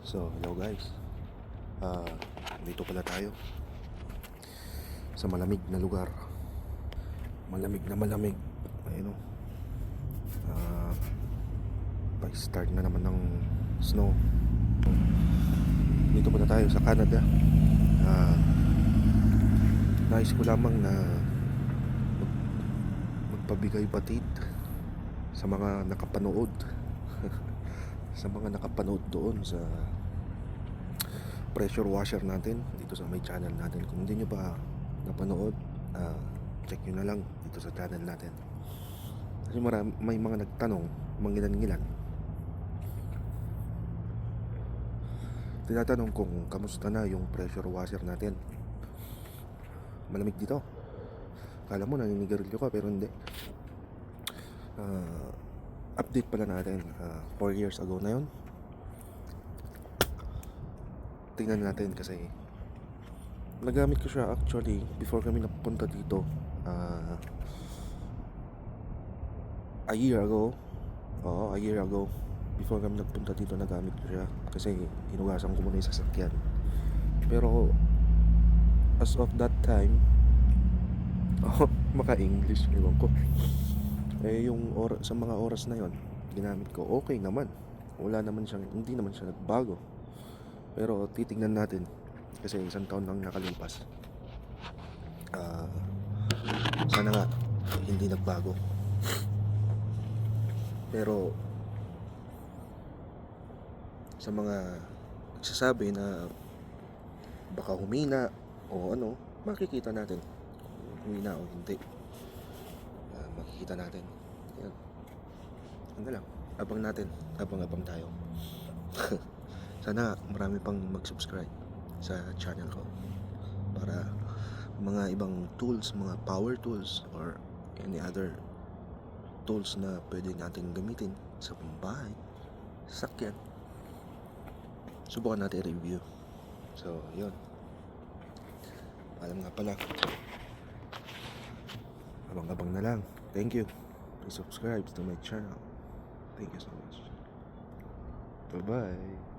So, hello guys. Dito pala tayo sa malamig na lugar. Malamig na malamig. Ayun o. Pa-start na naman ng snow. Dito pala tayo sa Canada. Nais ko lamang na magpabigay batid sa mga nakapanood sa mga nakapanood doon sa pressure washer natin dito sa may channel natin. Kung hindi nyo pa napanood, check nyo na lang dito sa channel natin. Kasi may mga nagtanong, mangilan-ngilan, tinatanong kung kamusta na yung pressure washer natin. Malamig dito. Kala mo naninigarilyo ka pero hindi. Update pala natin, 4 years ago na yun. Tingnan natin kasi nagamit ko siya actually before kami napunta dito. A year ago. A year ago, before kami nagpunta dito, nagamit ko siya kasi hinugasan ko muna yung sasakyan. Pero as of that time, maka-English, ewan ko. Yung sa mga oras na yon ginamit ko, okay naman. Wala naman siyang, hindi naman siya nagbago. Pero titingnan natin kasi isang taon lang nakalipas. Sana nga hindi nagbago. Pero sa mga nagsasabi na baka humina o ano, makikita natin kung humina o hindi. Makikita natin. Yan. Ano lang, abang tayo. Sana marami pang mag-subscribe sa channel ko para mga ibang tools, mga power tools or any other tools na pwede natin gamitin sa pambahay, sasakyan, subukan natin i-review. So, yun. Alam nga pala, abang na lang. Thank you. Please subscribe to my channel. Thank you so much. Bye-bye.